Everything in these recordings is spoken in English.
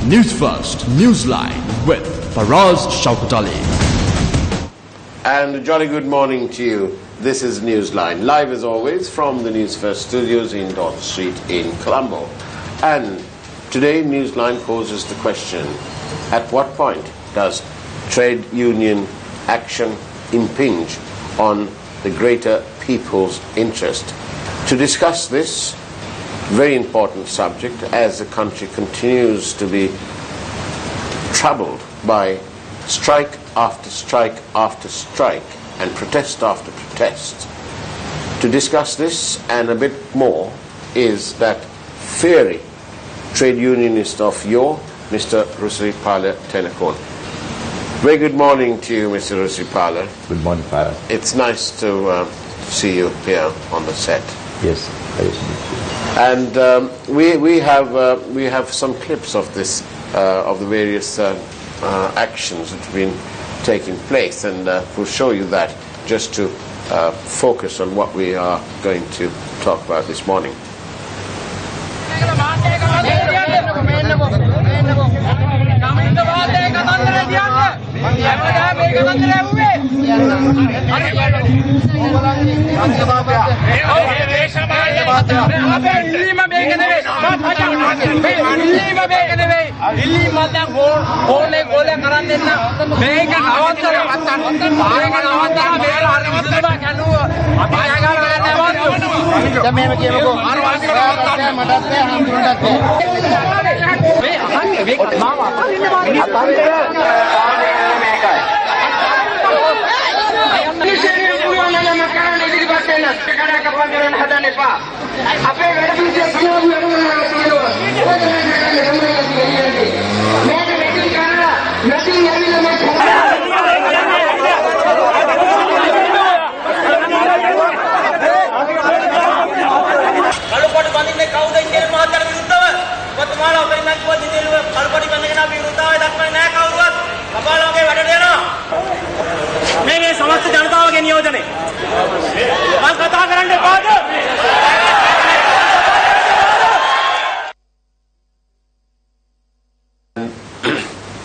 Newsfirst Newsline with Faraz Shaukatali. And a jolly good morning to you. This is Newsline, live as always from the Newsfirst studios in Dot Street in Colombo. And today Newsline poses the question, at what point does trade union action impinge on the greater people's interest? To discuss this very important subject, as the country continues to be troubled by strike after strike after strike and protest after protest. To discuss this and a bit more is that fiery trade unionist of yore, Mr. Rusripala Tenakon. Very good morning to you, Mr. Rusripala. Good morning, Farah. It's nice to see you here on the set. Yes, nice to meet you. And we have some clips of this of the various actions that have been taking place, and we'll show you that just to focus on what we are going to talk about this morning.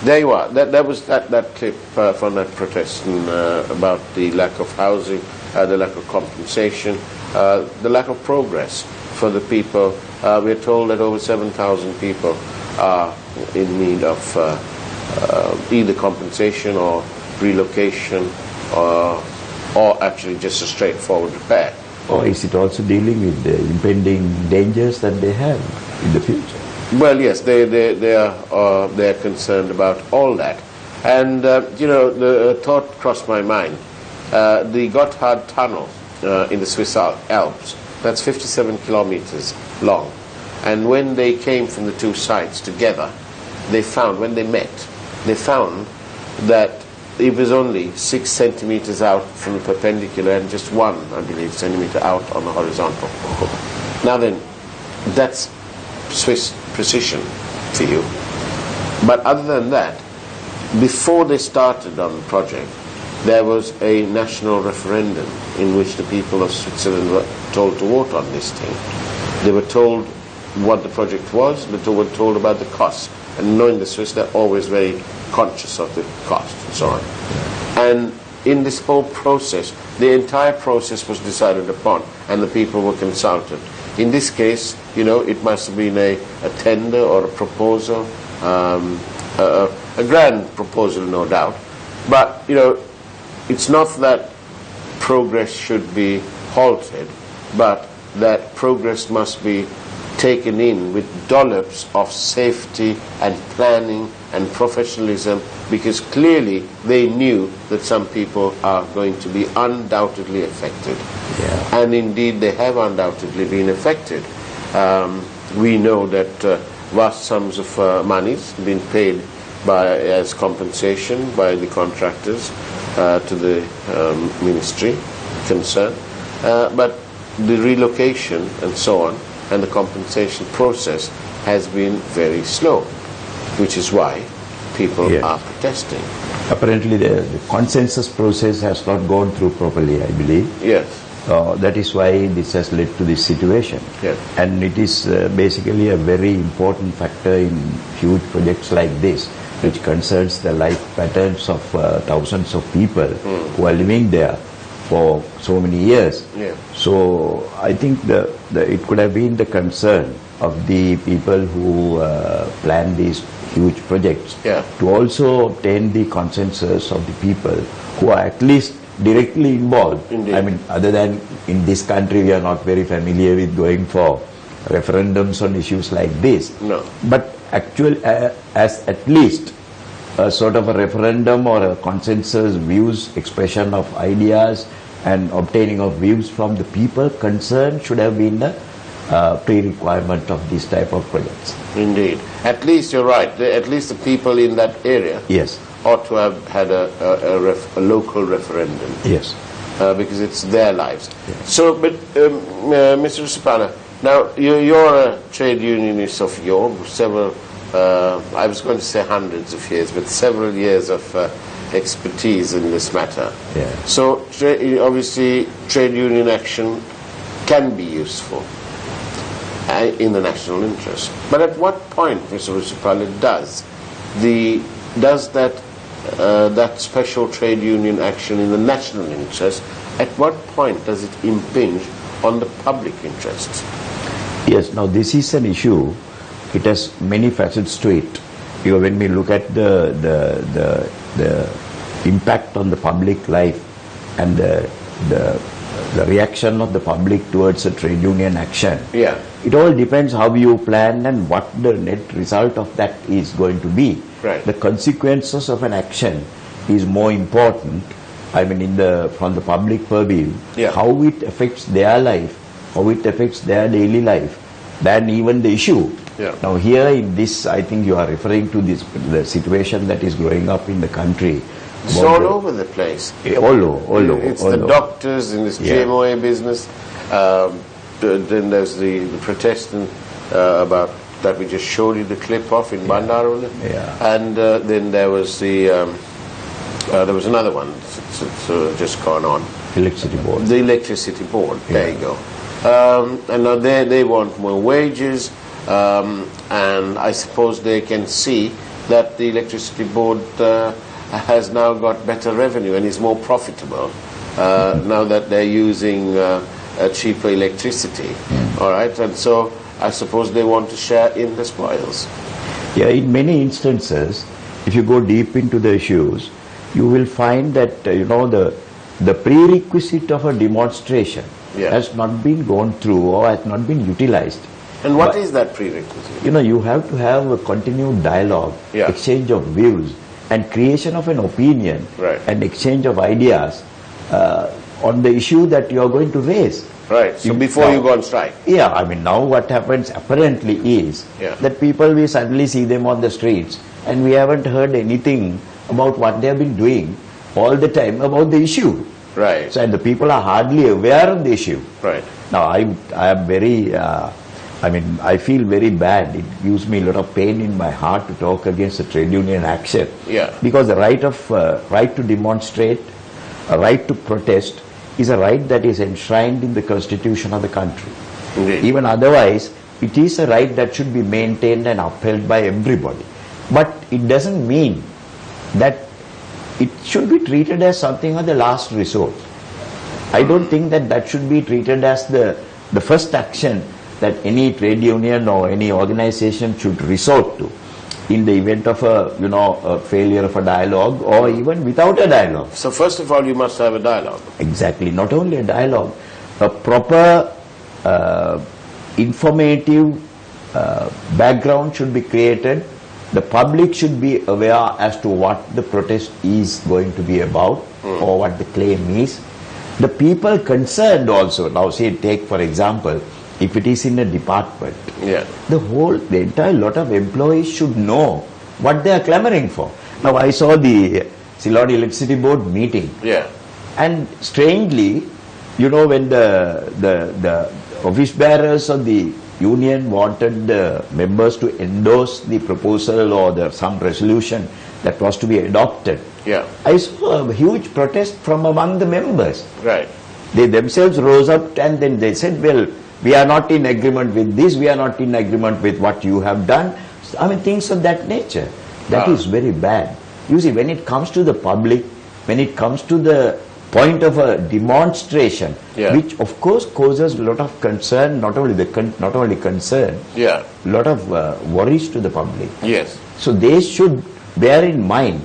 There you are. That was that clip from that protest about the lack of housing, the lack of compensation, the lack of progress for the people. We're told that over 7,000 people are in need of either compensation or relocation or actually just a straightforward repair. Or is it also dealing with the impending dangers that they have in the future? Well, yes, they are concerned about all that. And, you know, the thought crossed my mind. The Gotthard Tunnel in the Swiss Alps, that's 57 kilometers long. And when they came from the two sides together, they found, when they met, they found that it was only 6 centimeters out from the perpendicular and just 1, I believe, centimeter out on the horizontal. Now then, that's Swiss precision for you. But other than that, before they started on the project, there was a national referendum in which the people of Switzerland were told to vote on this thing. They were told what the project was, but they were told about the cost. And knowing the Swiss, they're always very conscious of the cost and so on. And in this whole process, the entire process was decided upon and the people were consulted. In this case, you know, it must have been a tender or a proposal, a grand proposal, no doubt. But, you know, it's not that progress should be halted, but that progress must be taken in with dollops of safety and planning and professionalism, because clearly they knew that some people are going to be undoubtedly affected. Yeah. And indeed they have undoubtedly been affected. We know that vast sums of monies have been paid as compensation by the contractors to the ministry concerned, but the relocation and so on and the compensation process has been very slow, which is why people are protesting. Apparently the consensus process has not gone through properly, I believe. Yes. That is why this has led to this situation. Yeah. And it is basically a very important factor in huge projects like this, which concerns the life patterns of thousands of people who are living there for so many years. Yeah. So I think it could have been the concern of the people who plan these huge projects to also obtain the consensus of the people who are at least directly involved. Indeed. I mean, other than in this country, we are not very familiar with going for referendums on issues like this. No. But actually, as at least a sort of a referendum or a consensus views, expression of ideas and obtaining of views from the people concerned should have been the pre-requirement of this type of projects. Indeed. At least you're right. At least the people in that area Yes. ought to have had a local referendum. Yes. Because it's their lives. Yes. So, but Mr. Rusapala, now you're a trade unionist of several, I was going to say hundreds of years, but several years of expertise in this matter. Yeah. So, obviously, trade union action can be useful in the national interest. But at what point, Mr. Rusapala, does that special trade union action in the national interest, at what point does it impinge on the public interests? Yes, now this is an issue. It has many facets to it. You know, when we look at the impact on the public life and the reaction of the public towards a trade union action, it all depends how you plan and what the net result of that is going to be. Right. The consequences of an action is more important. I mean, from the public purview, how it affects their life, how it affects their daily life, than even the issue. Yeah. Now here in this, I think you are referring to the situation that is growing up in the country. It's all over the place. All over. It's the doctors in this GMOA business. Then there's the protest about that we just showed you the clip of in Bandarole. And then there was there was another one just gone on. Electricity board. The electricity board. There you go. And now they want more wages, and I suppose they can see that the electricity board has now got better revenue and is more profitable now that they're using cheaper electricity. All right, and so I suppose they want to share in the spoils. Yeah, in many instances, if you go deep into the issues, you will find that the prerequisite of a demonstration has not been gone through or has not been utilized. And what is that prerequisite? You have to have a continued dialogue, exchange of views, and creation of an opinion, and exchange of ideas on the issue that you are going to raise. Right. So before you go on strike. Yeah, I mean, now what happens apparently is that people, we suddenly see them on the streets and we haven't heard anything about what they have been doing all the time about the issue. Right. So, and the people are hardly aware of the issue. Right. Now, I am very, I feel very bad. It gives me a lot of pain in my heart to talk against the trade union action. Yeah. Because the right to demonstrate, a right to protest, is a right that is enshrined in the constitution of the country. Indeed. Even otherwise, it is a right that should be maintained and upheld by everybody. But it doesn't mean that it should be treated as something of the last resort. I don't think that should be treated as the first action that any trade union or any organization should resort to in the event of a failure of a dialogue or even without a dialogue. So first of all, you must have a dialogue. Exactly. Not only a dialogue, a proper informative background should be created. The public should be aware as to what the protest is going to be about or what the claim is. The people concerned also, now say take for example, if it is in a department, the entire lot of employees should know what they are clamoring for. Now I saw the Ceylon Electricity Board meeting, and strangely, when the office bearers of the union wanted the members to endorse the proposal or some resolution that was to be adopted, I saw a huge protest from among the members. Right. They themselves rose up and then they said, well, we are not in agreement with this, we are not in agreement with what you have done. I mean, things of that nature. That is very bad. You see, when it comes to the public, when it comes to the point of a demonstration, which of course causes a lot of concern, not only concern, a lot of worries to the public. Yes. So they should bear in mind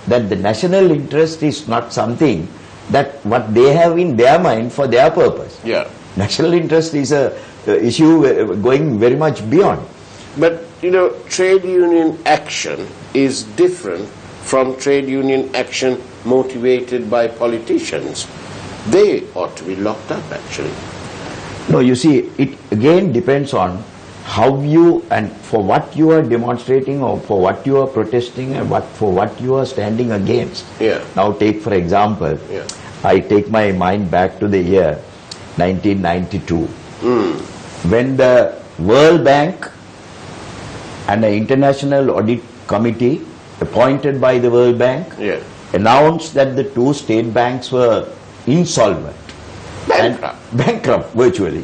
that the national interest is not something that what they have in their mind for their purpose. National interest is a issue going very much beyond. But, you know, trade union action is different from trade union action motivated by politicians. They ought to be locked up, actually. No, you see, it again depends on how you and for what you are demonstrating or for what you are protesting and for what you are standing against. Now take for example, I take my mind back to the year 1992 when the World Bank and the International Audit Committee appointed by the World Bank announced that the two state banks were insolvent. Bankrupt virtually.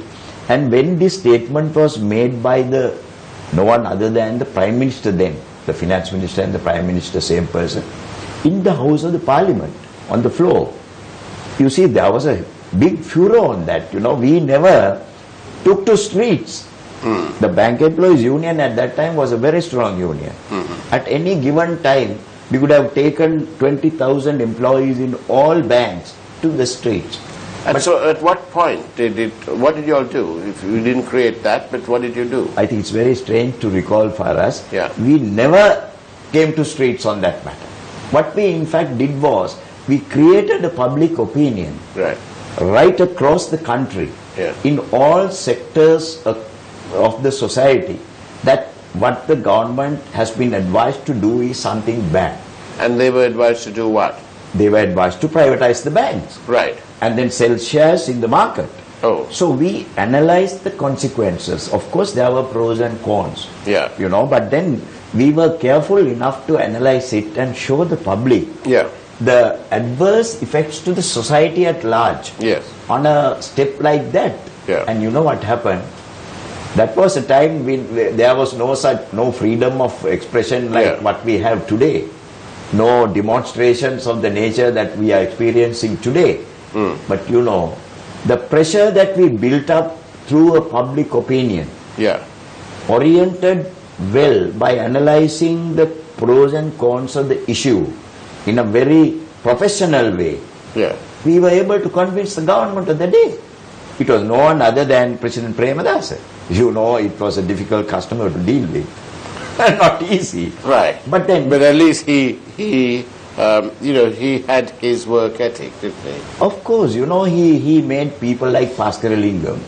And when this statement was made by no one other than the Prime Minister then, the Finance Minister and the Prime Minister, same person, in the House of the Parliament, on the floor, you see, there was a big furor on that. You know, we never took to streets. The Bank Employees Union at that time was a very strong union. At any given time, we could have taken 20,000 employees in all banks to the streets. And so at what point what did you all do? If you didn't create that, but what did you do? I think it's very strange to recall for us. Yeah. We never came to streets on that matter. What we in fact did was, we created a public opinion right across the country, in all sectors of the society, that what the government has been advised to do is something bad. And they were advised to do what? They were advised to privatize the banks. Right. And then sell shares in the market. Oh. So we analyzed the consequences. Of course, there were pros and cons. Yeah. You know, but then we were careful enough to analyze it and show the public the adverse effects to the society at large. Yes. On a step like that. Yeah. And you know what happened? That was a time when there was no freedom of expression like what we have today. No demonstrations of the nature that we are experiencing today. But you know, the pressure that we built up through a public opinion, oriented well by analyzing the pros and cons of the issue in a very professional way, we were able to convince the government of the day. It was no one other than President Premadasa. You know, it was a difficult customer to deal with. Not easy. Right. But at least he had his work ethic, didn't he? Of course, you know, he made people like Paskaralingam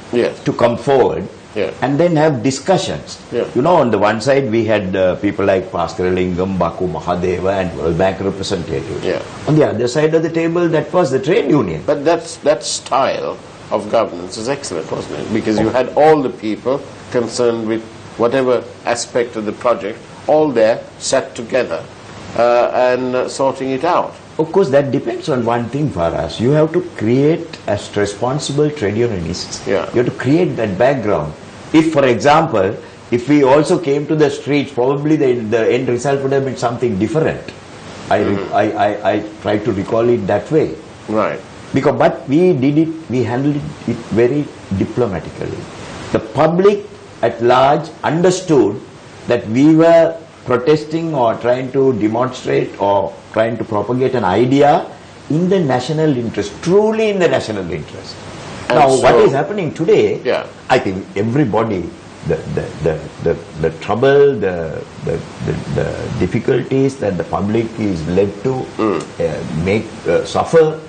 to come forward and then have discussions. You know, on the one side we had people like Paskaralingam, Baku Mahadeva and World Bank representatives. On the other side of the table, that was the trade union. But that style of governance is excellent, wasn't it? Because you had all the people concerned with whatever aspect of the project, all there sat together and sorting it out. Of course, that depends on one thing for us. You have to create as responsible trade unionists. You have to create that background. If, for example, if we also came to the streets, probably the end result would have been something different. I try to recall it that way. Right. Because, but we handled it very diplomatically. The public at large understood that we were protesting or trying to demonstrate or trying to propagate an idea in the national interest, truly in the national interest. And now, what is happening today, I think everybody, the trouble, the difficulties that the public is led to suffer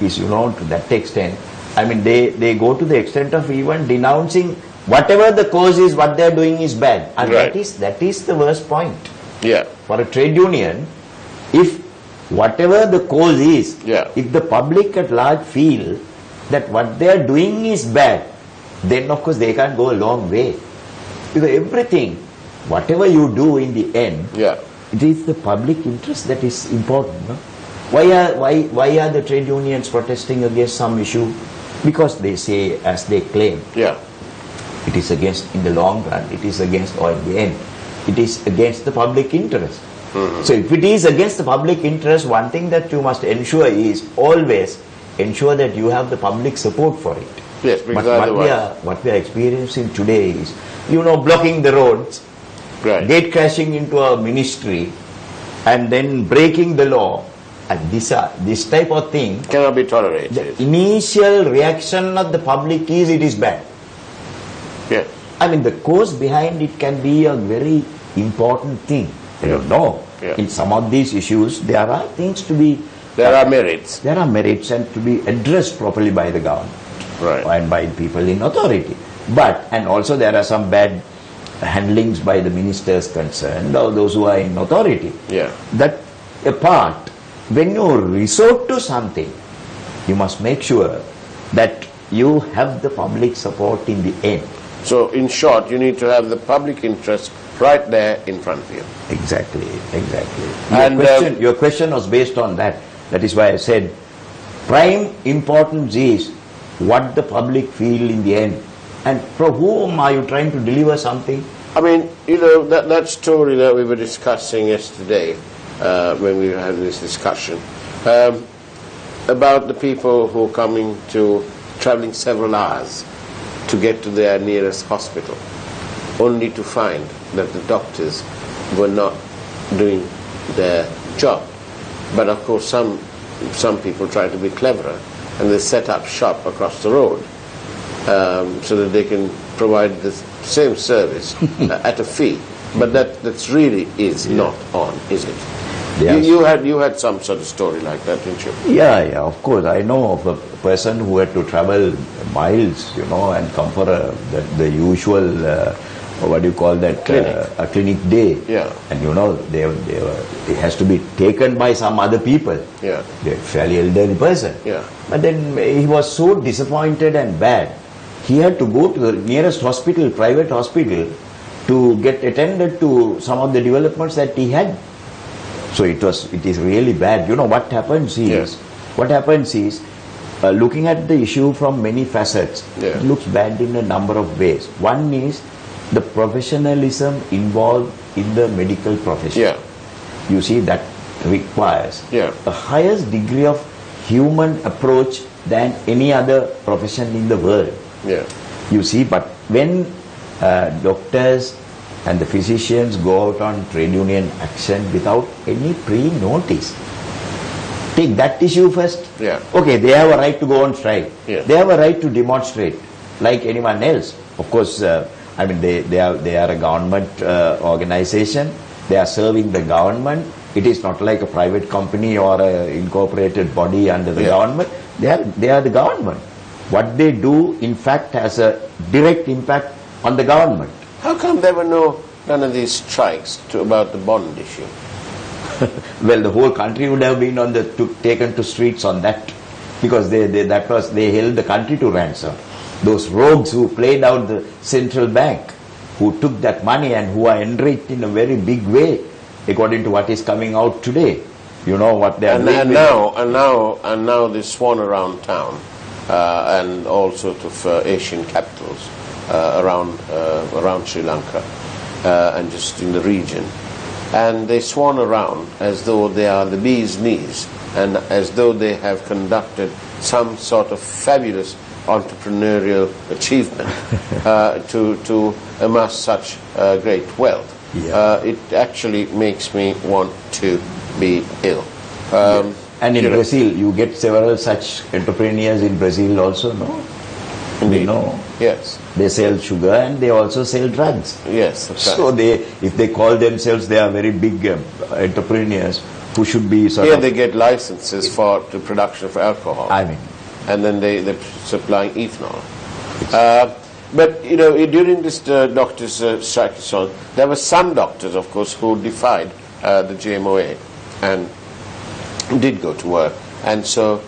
is, you know, to that extent. I mean, they go to the extent of even denouncing whatever the cause is, what they are doing is bad. And that is the worst point. For a trade union, if whatever the cause is, if the public at large feel that what they are doing is bad, then of course they can't go a long way. Because everything, whatever you do in the end, it is the public interest that is important. No? Why are the trade unions protesting against some issue? because they say, as they claim, Yeah. it is against, in the long run, it is against, or in the end, it is against the public interest. So if it is against the public interest, one thing that you must ensure is always ensure that you have the public support for it. Yes, because But otherwise... what we are experiencing today is, blocking the roads, Right. gate crashing into a ministry, and then breaking the law. And this type of thing, Cannot be tolerated. the initial reaction of the public is it is bad. Yeah. I mean, the cause behind it can be a very important thing. Yeah. In some of these issues, there are things to be... There are merits. There are merits and to be addressed properly by the government. Right. And by people in authority. And also there are some bad handlings by the ministers concerned, or those who are in authority. Yeah. That apart, when you resort to something, you must make sure that you have the public support in the end. So, in short, you need to have the public interest right there in front of you. Exactly. And, Your question was based on that. That is why I said, prime importance is what the public feel in the end. And from whom are you trying to deliver something? I mean, that story that we were discussing yesterday, when we had this discussion, about the people who are traveling several hours to get to their nearest hospital, only to find that the doctors were not doing their job. But of course, some people try to be cleverer, and they set up shop across the road so that they can provide the same service at a fee. But that's really is not on, is it? Yes. You had some sort of story like that, didn't you? Yeah, of course. I know of a person who had to travel miles, and come for the usual, what do you call that? Clinic. A clinic day. Yeah. And it has to be taken by some other people. Yeah. They're a fairly elderly person. Yeah. But then he was so disappointed and bad, he had to go to the nearest hospital, private hospital, to get attended to some of the developments that he had. So it is really bad. What happens is, looking at the issue from many facets, Yeah. it looks bad in a number of ways. One is the professionalism involved in the medical profession. Yeah. You see, that requires Yeah. a highest degree of human approach than any other profession in the world. Yeah. You see, but when doctors and the physicians go out on trade union action without any pre-notice, take that issue first. Yeah. Okay, they have a right to go on strike. Yeah. They have a right to demonstrate like anyone else. Of course, they are a government organization. They are serving the government. It is not like a private company or an incorporated body under the government. They are the government. What they do, in fact, has a direct impact on the government. How come there were none of these strikes about the bond issue? Well, the whole country would have been taken to streets on that, because they held the country to ransom. Those rogues who played out the central bank, who took that money and who are enriched in a very big way, according to what is coming out today. You know what they are doing. And now they swan around town, and all sorts of Asian capitals around Sri Lanka and just in the region, and they swan around as though they are the bee's knees, and as though they have conducted some sort of fabulous entrepreneurial achievement to amass such great wealth. Yeah. It actually makes me want to be ill. And in Brazil, you get several such entrepreneurs in Brazil also, no? Indeed. No. Yes. They sell sugar and they also sell drugs. Yes. That's So right. if they call themselves, they are very big entrepreneurs who should be Here they get licenses for the production of alcohol. And then they're supplying ethanol. But during this doctors' strike, there were some doctors, of course, who defied the GMOA and did go to work. And so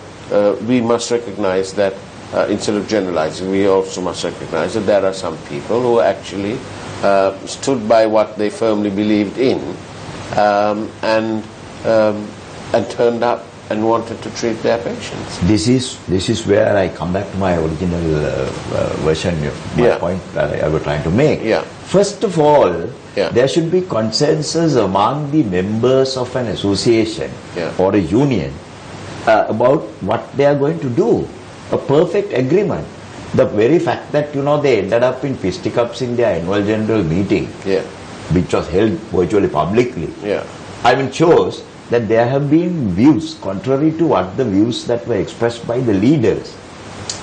we must recognize that instead of generalizing, we also must recognize that there are some people who actually stood by what they firmly believed in and turned up and wanted to treat their patients. This is where I come back to my original version of my point that I was trying to make. First of all, there should be consensus among the members of an association or a union about what they are going to do. A perfect agreement. The very fact that they ended up in fisticuffs in their annual general meeting, which was held virtually publicly, I mean, shows that there have been views contrary to what the views that were expressed by the leaders.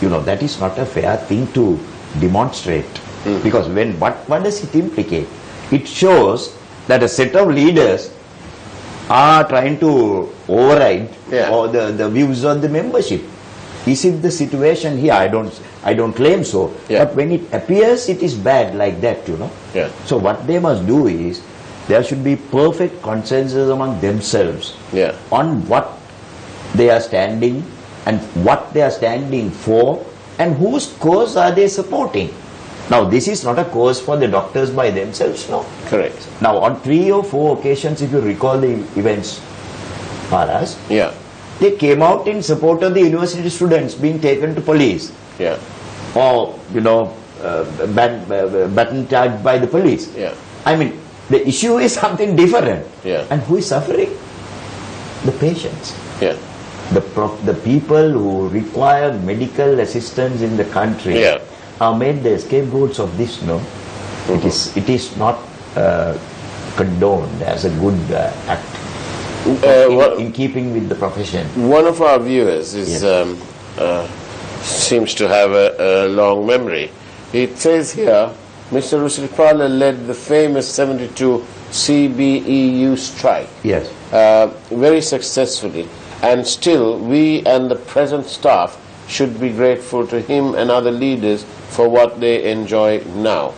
That is not a fair thing to demonstrate. Because what does it implicate? It shows that a set of leaders are trying to override or the views of the membership. Is it the situation here? I don't claim so. But when it appears, it is bad like that, So what they must do is, there should be perfect consensus among themselves on what they are standing and what they are standing for and whose cause are they supporting. Now, this is not a cause for the doctors by themselves, no? Correct. Now, on 3 or 4 occasions, if you recall the events for us, they came out in support of the university students being taken to police. Or, baton charged by the police. I mean, the issue is something different. And who is suffering? The patients. The people who require medical assistance in the country are made the scapegoats of this, no? It is not condoned as a good act in keeping with the profession. One of our viewers is seems to have a long memory. It says here, Mr. Rusiripala led the famous 72 CBEU strike very successfully, and still we and the present staff should be grateful to him and other leaders for what they enjoy now.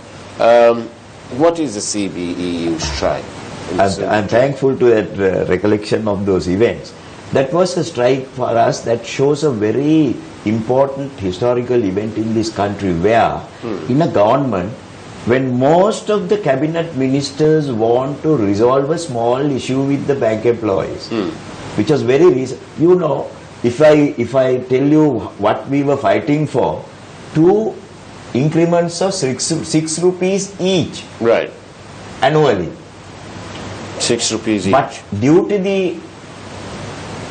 What is the CBEU strike? I'm thankful to that recollection of those events. That was a strike for us that shows a very important historical event in this country where in a government, when most of the cabinet ministers want to resolve a small issue with the bank employees, which was very recent. If I tell you what we were fighting for, 2 increments of 6 rupees each annually. 6 rupees each. But due to the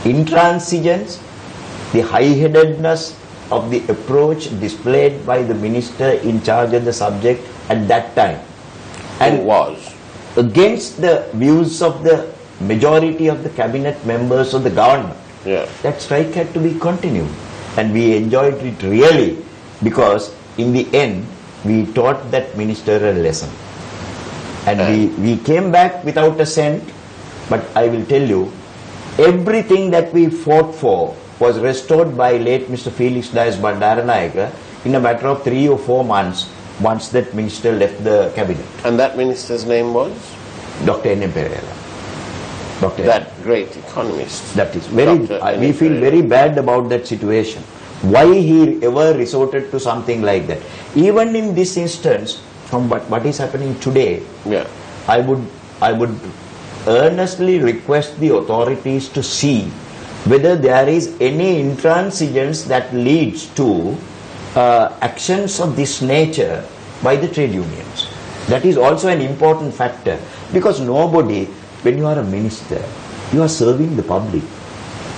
intransigence, the high-headedness of the approach displayed by the minister in charge of the subject at that time, and was against the views of the majority of the cabinet members of the government, that strike had to be continued. And we enjoyed it really, because in the end we taught that minister a lesson. And we came back without a cent, but I will tell you, everything that we fought for was restored by late Mr. Felix Dias Bandaranayake in a matter of 3 or 4 months once that minister left the cabinet. And that minister's name was? Dr. N.M. Pereira. That great economist. That is very, we feel very bad about that situation. Why he ever resorted to something like that? Even in this instance, from what is happening today, I would earnestly request the authorities to see whether there is any intransigence that leads to actions of this nature by the trade unions. That is also an important factor, because nobody, when you are a minister, you are serving the public.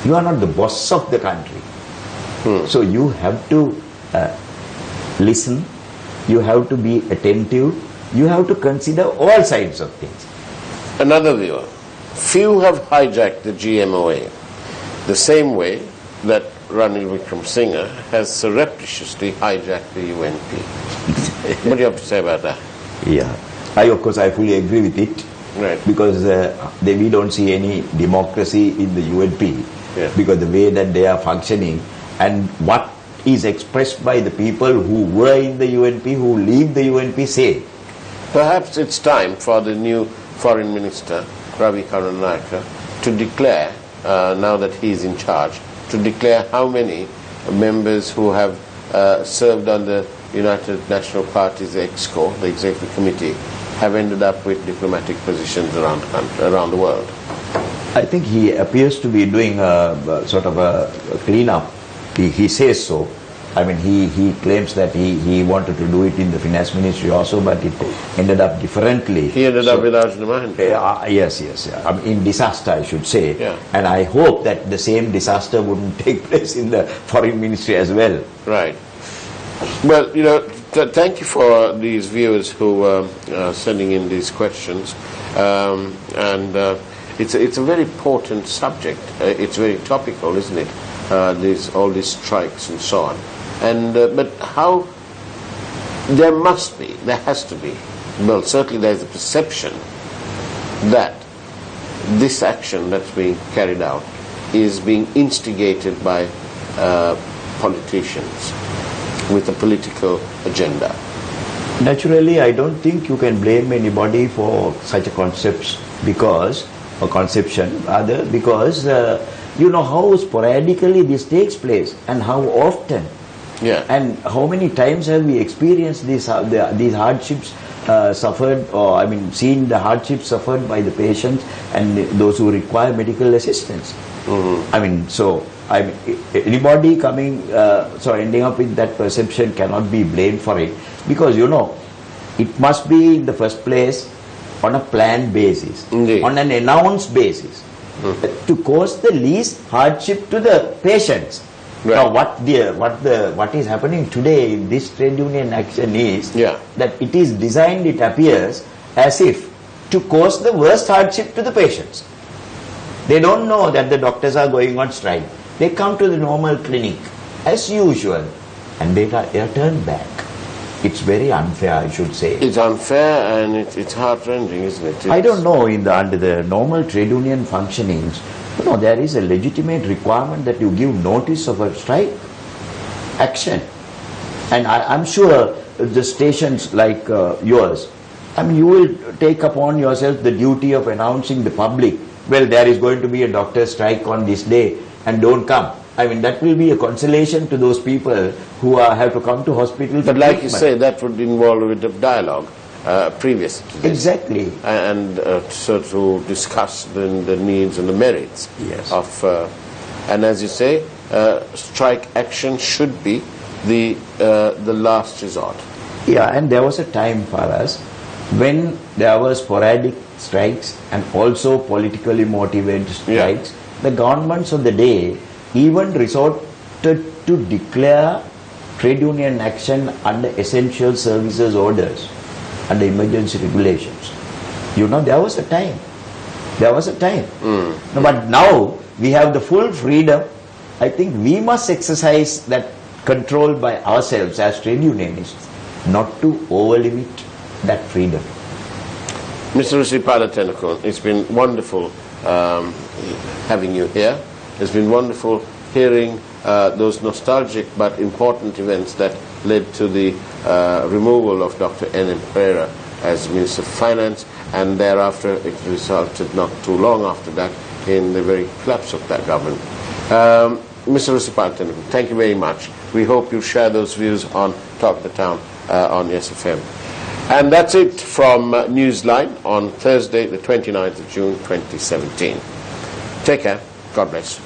You are not the boss of the country. So you have to listen, you have to be attentive, you have to consider all sides of things. Another viewer, few have hijacked the GMOA the same way that Ranil Wickremesinghe has surreptitiously hijacked the UNP. What do you have to say about that? Of course I fully agree with it. Because we don't see any democracy in the UNP, because the way that they are functioning and what is expressed by the people who were in the UNP, who leave the UNP, say. Perhaps it's time for the new Foreign Minister, Ravi Karunanayake, to declare, now that he is in charge, to declare how many members who have served on the United National Party's EXCO, the Executive Committee, have ended up with diplomatic positions around the world. I think he appears to be doing a sort of a cleanup. He says so. I mean, he claims that he wanted to do it in the finance ministry also, but it ended up differently. He ended up with Arjuna Mahan. Yes. I mean, in disaster, I should say. Yeah. And I hope that the same disaster wouldn't take place in the foreign ministry as well. Right. Well, you know, thank you for these viewers who are sending in these questions. It's a very important subject. It's very topical, isn't it? All these strikes and so on. But how? There has to be. Well, certainly there is a perception that this action that's being carried out is being instigated by politicians with a political agenda. Naturally, I don't think you can blame anybody for such a conception because you know how sporadically this takes place and how often. Yeah. And how many times have we experienced these hardships suffered, or I mean seen the hardships suffered by the patients and those who require medical assistance. Mm-hmm. I mean, so anybody coming, ending up with that perception cannot be blamed for it, because you know, it must be in the first place on a planned basis, Indeed. on an announced basis, to cause the least hardship to the patients. Right. Now, what is happening today in this trade union action is that it is designed, it appears, as if to cause the worst hardship to the patients. They don't know that the doctors are going on strike. They come to the normal clinic as usual, and they are turned back. It's very unfair, I should say. It's unfair and it's heart-rending, isn't it? I don't know, under the normal trade union functionings, you know, there is a legitimate requirement that you give notice of a strike action. And I'm sure the stations like yours, I mean, you will take upon yourself the duty of announcing the public, well, there is going to be a doctor strike on this day and don't come. I mean, that will be a consolation to those people who have to come to hospital. But like you say, that would involve a bit of dialogue previous to this. Exactly. And so to discuss the needs and the merits of, and as you say, strike action should be the last resort. Yeah, and there was a time for us when there were sporadic strikes and also politically motivated strikes. The governments of the day even resorted to declare trade union action under essential services orders, under emergency regulations. You know, there was a time. No, but now we have the full freedom. I think we must exercise that control by ourselves as trade unionists, not to over-limit that freedom. Mr. Risripada Tennakoon, it's been wonderful having you here. It's been wonderful hearing those nostalgic but important events that led to the removal of Dr. N.M. Pereira as Minister of Finance, and thereafter it resulted not too long after that in the very collapse of that government. Mr. Risripada Tennakoon, thank you very much. We hope you share those views on Talk the Town on SFM. And that's it from Newsline on Thursday, the 29th of June, 2017. Take care. God bless.